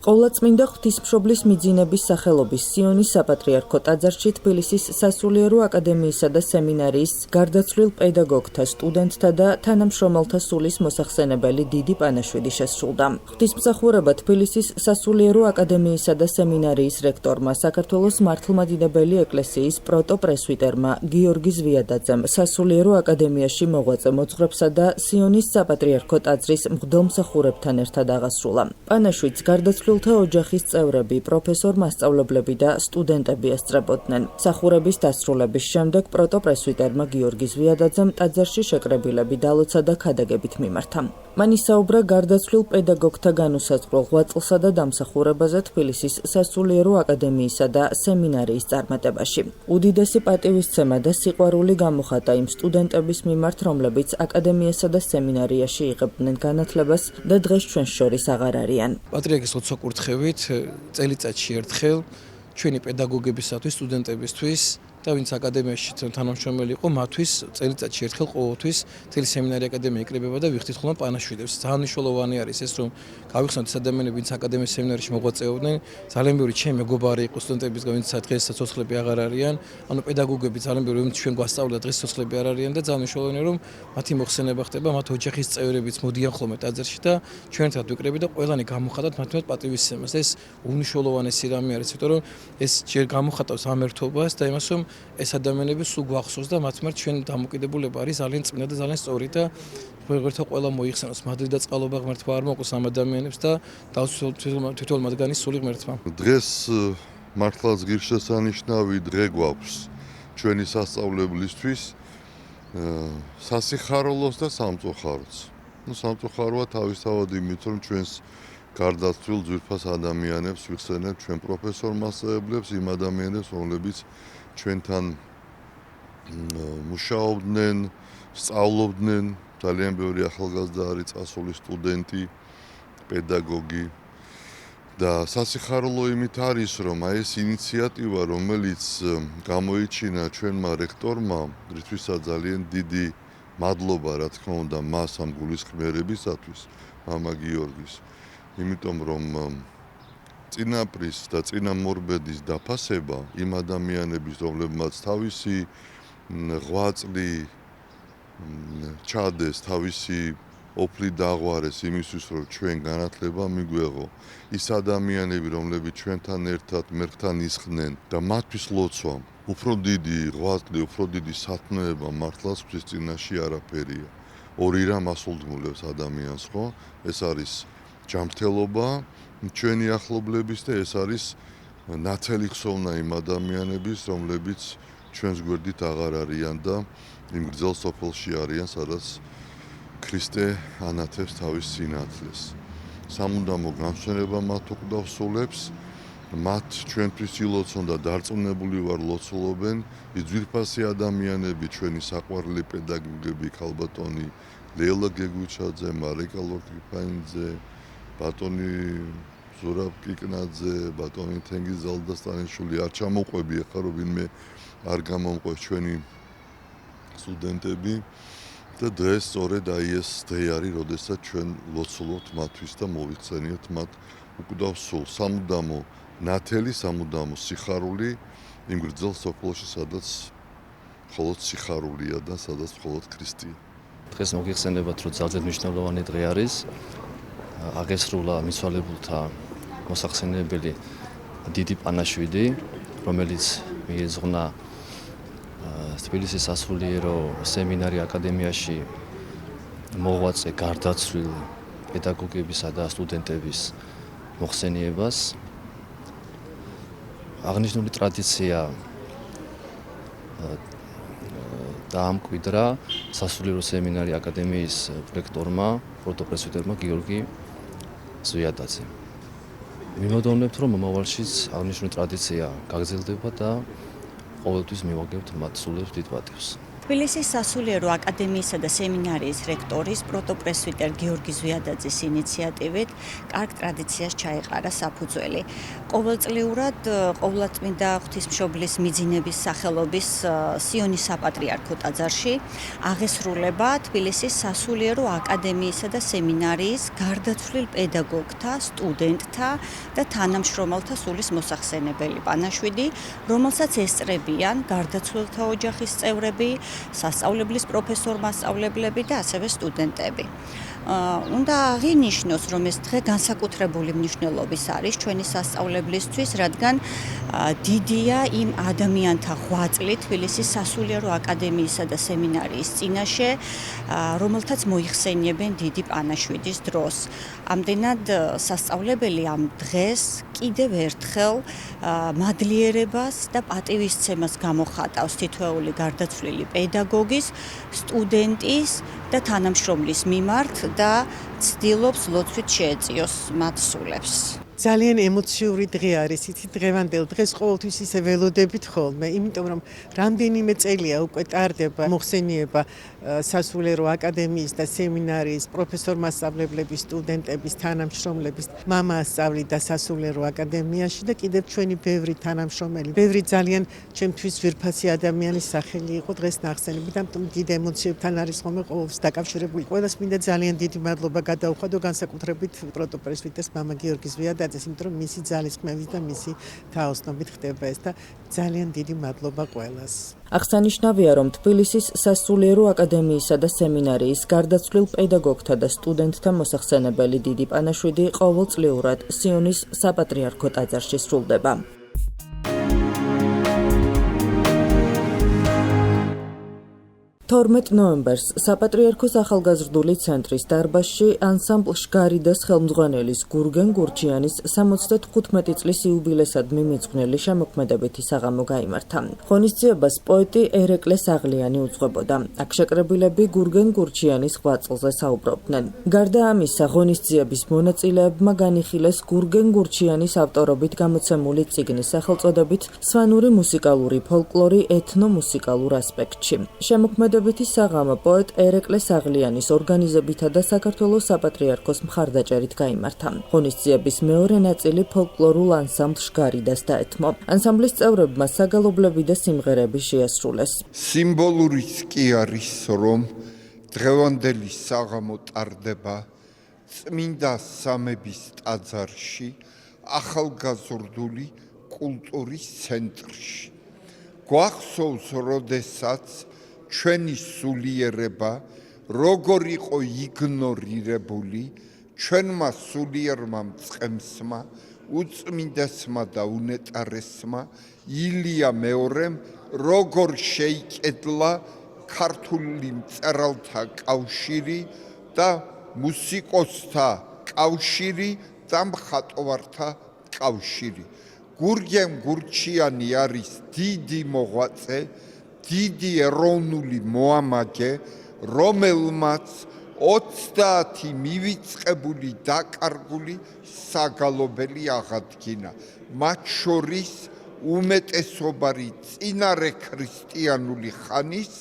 ყოვლადწმინდა ღვთისმშობლის მიძინების სახელობის სიონის საპატრიარქო ტაძარში თბილისის სასულიერო აკადემიისა და სემინარიის გარდაცვლილ პედაგოგთა, სტუდენტთა და თანამშრომელთა სულის მოსახსენებელი დიდი პანაშვიდი შესრულდა. ღვთისმსახურება თბილისის სასულიერო აკადემიისა და სემინარიის რექტორმა, საქართველოს მართლმადიდებელი ეკლესიის პროტოპრესვიტერმა გიორგი ზვიადაძემ, სასულიერო აკადემიაში მოღვაწე მოძღვრებსა და სიონის საპატრიარქო ტაძრის მღვდელმსახურებთან ერთად აღასრულა. პანაშვიდს გარდაცვლილ ოჯახის წევრები, პროფესორ მასწავლებლები და სტუდენტები ესწრებოდნენ. მსახურების დასრულების შემდეგ პროტოპრესვიტერმა გიორგი ზვიადაძემ ტაძარში შეკრებილები დალოცა და ქადაგებით მიმართა. მან ისაუბრა გარდაცვლილ პედაგოგთა განუსაზღვრელ ღვაწლსა და დამსახურებაზე თბილისის სასულიერო აკადემიისა და სემინარიის წარმატებაში. უდიდესი პატივისცემა და სიყვარული გამოხატა იმ სტუდენტების მიმართ, რომლებიც აკადემიასა და სემინარიაში იღებდნენ განათლებას და დღეს ჩვენს შორის აღარ არიან. პატრიარქის ლოცვა-კურთხევით წელიწადში ერთხელ ჩვენი პედაგოგებისათვის, სტუდენტებისთვის და ვინც აკადემიაში თანამშრომელი იყო, მათთვის წელიწადში ერთხელ ყოველთვის მთელი სემინარი აკადემია იკრიბება და ვიხდით ხოლმე პანაშვიდებს. ძალიან მნიშვნელოვანი არის ეს, რომ გავიხსნათ ეს ადამიანები, ვინც აკადემიის სემინარიაში მოღვაწეობდნენ, ძალიან ბევრი ჩემი მეგობარი იყო სტუდენტებისგან, ვინც დღეს სიცოცხლეები აღარ არიან, ანუ პედაგოგები ძალიან ბევრი, ვინც ჩვენ გვასწავლა დღეს სიცოცხლეები არ არიან და ძალიან მნიშვნელოვანია, რომ მათი მოხსენება ხდება, მათ ოჯახის წევრებიც მოდიან ხოლმე ტაძარში და ჩვენ ერთად ვიკრიბებით და ყველანი გამოხატავთ მათ პატივისცემას. ეს უნიშნულოვანესი რამე არის, იმიტომ რომ ეს ჯერ გამოხატავს ამ ერთობას და იმას, რომ ეს ადამიანები სულ გვახსოვს და მათ მიმართ ჩვენ დამოკიდებულება არის ძალიან წმინდა და ძალიან სწორი და ღმერთო ყველა მოიხსენოს მადლი და წყალობა ღმერთმა არ მოყოს ამ ადამიანებს და თვითონ მათგანის სული ღმერთმა. დღეს მართლაც ღირსშესანიშნავი დღე გვაქვს ჩვენი სასწავლებლისთვის სასიხარულოს და სამწუხაროც. სამწუხაროა თავისთავად იმით, რომ ჩვენს გარდაცვლილ ძვირფას ადამიანებს ვიხსენებთ ჩვენ პროფესორ მასწავლებლებს, იმ ადამიანებს, რომლებიც ჩვენთან მუშაობდნენ, სწავლობდნენ, ძალიან ბევრი ახალგაზრდა არის წასული სტუდენტი, პედაგოგი და სასიხარულო იმით არის, რომ აი ეს ინიციატივა, რომელიც გამოიჩინა ჩვენმა რექტორმა, რითვისაც ძალიან დიდი მადლობა, რა თქმა უნდა, მას ამ გულისხმიერებისათვის, მამა გიორგის, იმიტომ რომ წინაპრის და წინამორბედის დაფასება იმ ადამიანების, რომლებმაც თავისი ღვაწლი ჩადეს, თავისი ოფლი დაღვარეს იმისთვის, რომ ჩვენ განათლება მიგვეღო. ის ადამიანები, რომლებიც ჩვენთან ერთად მერქთან ისხდნენ და მათთვის ლოცვა, უფრო დიდი ღვაწლი, უფრო დიდი სათნოება მართლაც ღვთის წინაშე არაფერია. ორი რამ ასულთმულებს ადამიანს, ხო? ეს არის ჯანმრთელობა ჩვენი ახლობლების და ეს არის ნათელი ხსოვნა იმ ადამიანების, რომლებიც ჩვენს გვერდით აღარ არიან და იმ გრძელ სოფელში არიან, სადაც ქრისტე ანათებს თავის სინათლეს. სამუდამო გამსვენება მათ უკდავსულებს, მათ ჩვენთვის ილოცონ და დარწმუნებული ვარ ლოცულობენ ის ძვირფასი ადამიანები, ჩვენი საყვარელი პედაგოგები, ქალბატონი ლეილა გეგუჩაძე, მარიკა ლორკიფაინძე, ბატონი ზურაბ კიკნაძე, ბატონი თენგიზ ზალდასტანიშვილი, არ ჩამოყვები ახლა რომ ვინმე არ გამომყვეს ჩვენი სტუდენტები და დღეს სწორედ აი ეს დღე არის, როდესაც ჩვენ ლოცულობთ მათთვის და მოვიხსენიებთ მათ უკდავსულ სამუდამო ნათელი, სამუდამო სიხარული იმ გრძელ სოფელში, სადაც მხოლოდ სიხარულია და სადაც მხოლოდ ქრისტეა. დღეს მოგიხსენებათ, რომ ძალიან მნიშვნელოვანი დღე არის. აღესრულა მიცვალებულთა მოსახსენებელი დიდი პანაშვიდი, რომელიც მიეძღვნა თბილისის სასულიერო სემინარი აკადემიაში მოღვაწე გარდაცვლილ პედაგოგებისა და სტუდენტების მოხსენიებას. აღნიშნული ტრადიცია დაამკვიდრა სასულიერო სემინარი აკადემიის რექტორმა, პროტოპრესვიტერმა გიორგი ზვიადაძემ. მიმოდოვნებთ, რომ მომავალშიც აღნიშნული ტრადიცია გაგრძელდება და ყოველთვის მივაგებთ მათ სულებს დიდ პატივს. თბილისის სასულიერო აკადემიისა და სემინარიის რექტორის პროტოპრესვიტერ გიორგი ზვიადაძის ინიციატივით კარგ ტრადიციას ჩაეყარა საფუძველი. ყოველწლიურად ყოვლადწმინდა ღვთისმშობლის მიძინების სახელობის სიონის საპატრიარქო ტაძარში აღესრულება თბილისის სასულიერო აკადემიისა და სემინარიის გარდაცვლილ პედაგოგთა, სტუდენტთა და თანამშრომელთა სულის მოსახსენებელი პანაშვიდი, რომელსაც ესწრებიან გარდაცვლილთა ოჯახის წევრები, სასწავლებლის პროფესორ-მასწავლებლები და ასევე სტუდენტები. უნდა აღინიშნოს, რომ ეს დღე განსაკუთრებული მნიშვნელობის არის ჩვენი სასწავლებლისთვის, რადგან დიდია იმ ადამიანთა ღვაწლი თბილისის სასულიერო აკადემიისა და სემინარიის წინაშე, რომელთაც მოიხსენიებენ დიდი პანაშვიდის დროს. ამდენად სასწავლებელი ამ დღეს კიდევ ერთხელ მადლიერებას და პატივისცემას გამოხატავს თითოეული გარდაცვლილი პედაგოგის, სტუდენტის და თანამშრომლის მიმართ და ცდილობს ლოცვით შეეწიოს მათ სულებს. ძალიან ემოციური დღე არის, იცი დღევანდელ დღეს ყოველთვის ისე ველოდებით ხოლმე, იმიტომ რომ რამდენიმე წელია უკვე ტარდება მოხსენიება სასულიერო აკადემიის და სემინარიის პროფესორ-მასწავლებლების, სტუდენტების, თანამშრომლების მამასწავლი და სასულიერო აკადემიაში და კიდევ ჩვენი ბევრი თანამშრომელი, ბევრი ძალიან ჩემთვის ძვირფასი ადამიანის სახელი იყო დღეს ნახსენები და დიდ ემოციებთან არის ხოლმე ყოველთვის დაკავშირებული. ყველას მინდა ძალიან დიდი მადლობა გადაუხადო განსაკუთრებით პროტოპრესვიტერს მამა გიორგი ზვიადაძეს, იმიტომ რომ მისი ძალისხმევით და მისი თაოსნობით ხდება ეს და ძალიან დიდი მადლობა ყველას. აღსანიშნავია, რომ თბილისის სასულიერო აკადემიისა და სემინარიის გარდაცვლილ პედაგოგთა და სტუდენტთა მოსახსენებელი დიდი პანაშვიდი ყოველწლიურად სიონის საპატრიარქო ტაძარში სრულდება. 12 ნოემბერს საპატრიარქოს ახალგაზრდული ცენტრის დარბაზში ანსამბლ შგარიდას ხელმძღვანელის გურგენ გურჩიანის 75 წლის იუბილესად მიმიძღვნილი შემოქმედებითი საღამო გაიმართა. ღონისძიებას პოეტი ერეკლე საღლიანი უძღვებოდა. აქ შეკრებილები გურგენ გურჩიანის ღვაწლზე საუბრობდნენ. გარდა ამისა, ღონისძიების მონაწილეებმა განიხილეს გურგენ გურჩიანის ავტორობით გამოცემული წიგნის სახელწოდებით სვანური მუსიკალური ფოლკლორი ეთნომუსიკალურ ასპექტში. შემოქმედებითი საღამო პოეტ ერეკლე საღლიანის ორგანიზებითა და საქართველოს საპატრიარქოს მხარდაჭერით გაიმართა. ღონისძიების მეორე ნაწილი ფოლკლორულ ანსამბლ შგარიდას დაეთმო. ანსამბლის წევრებმა საგალობლები და სიმღერები შეასრულეს. სიმბოლურიც კი არის, რომ დღევანდელი საღამო ტარდება წმინდა სამების ტაძარში, ახალგაზრდული კულტურის ცენტრში. გვახსოვს, როდესაც ჩვენი სულიერება როგორ იყო იგნორირებული, ჩვენმა სულიერმა მწყემსმა, უწმინდესმა და უნეტარესმა ილია მეორემ როგორ შეიკედლა ქართული მწერალთა კავშირი და მუსიკოსთა კავშირი და მხატვართა კავშირი. გურგენ გურჩიანი არის დიდი მოღვაწე, დიდი ეროვნული მოამაგე, რომელმაც 30 მივიწყებული დაკარგული საგალობელი აღადგინა. მათ შორის უმეტესობარი წინარე ქრისტიანული ხანის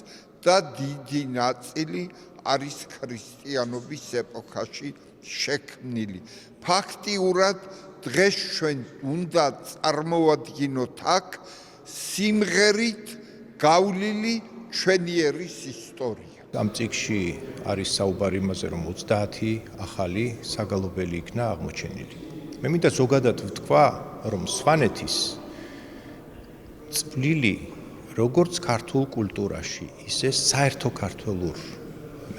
და დიდი ნაწილი არის ქრისტიანობის ეპოქაში შექმნილი. ფაქტიურად დღეს ჩვენ უნდა წარმოვადგინოთ აქ სიმღერით გავლილი ჩვენი ერის ისტორია. ამ წიგნში არის საუბარი იმაზე, რომ 30 ახალი საგალობელი იქნა აღმოჩენილი. მე მინდა ზოგადად ვთქვა, რომ სვანეთის წვლილი როგორც ქართულ კულტურაში, ისე საერთო ქართველურ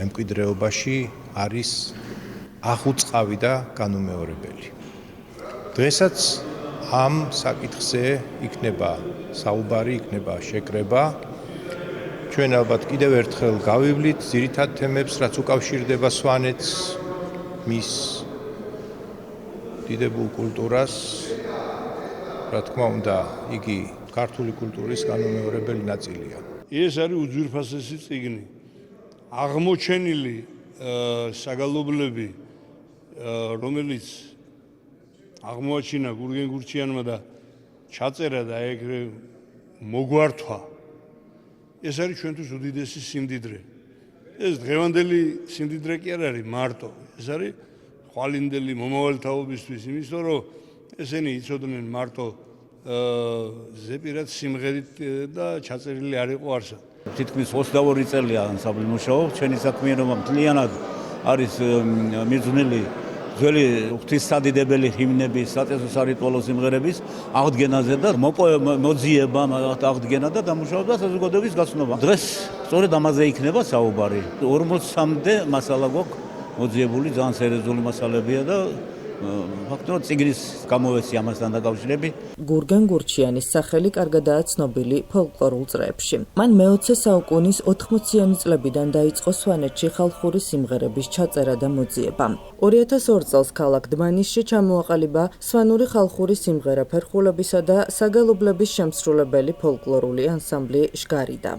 მემკვიდრეობაში არის აღუწყავი და განუმეორებელი. დღესაც ამ საკითხზე იქნება საუბარი, იქნება შეკრება. ჩვენ ალბათ კიდევ ერთხელ გავივლით ძირითად თემებს, რაც უკავშირდება სვანეთს, მის დიდებულ კულტურას. რა თქმა უნდა, იგი ქართული კულტურის განუმეორებელი ნაწილია. ეს არის უძვირფასესი წიგნი. აღმოჩენილი საგალობლები, რომელიც აღმოაჩინა გურგენ გურჩიანმა და ჩაწერა და ეგრე მოგვართვა ეს არის ჩვენთვის უდიდესი სიმდიდრე. ეს დღევანდელი სიმდიდრე კი არ არის მარტო, ეს არის ხვალინდელი მომავალთაობისთვის, იმიტომ რომ ესენი იცოდნენ მარტო ზეპირად სიმღერით და ჩაწერილი არ იყო არსად. თითქმის 22 წელია ანსამბლი მუშაობს, ჩვენი საქმიანობა მთლიანად არის მიძღვნილი ძველი ღვთისმსადიდებელი ჰიმნების, საწესო სარიტუალო სიმღერების აღდგენაზე და მოძიება აღდგენა და დამუშავება საზოგადოების გაცნობა. დღეს სწორედ ამაზე იქნება საუბარი. 40-მდე მასალა გვაქვს მოძიებული, ძალიან სერიოზული მასალებია და ფაქტობრივად წიგნის გამოვეცი ამასთან დაკავშირებით. გურგენ გურჩიანის სახელი კარგადაა ცნობილი ფოლკლორულ წრეებში. მან მე-20 საუკუნის 80-იანი წლებიდან დაიწყო სვანეთში ხალხური სიმღერების ჩაწერა და მოძიება. 2002 წელს ქალაქ დმანისში ჩამოაყალიბა სვანური ხალხური სიმღერა ფერხულებისა და საგალობლების შემსრულებელი ფოლკლორული ანსამბლი შგარიდა.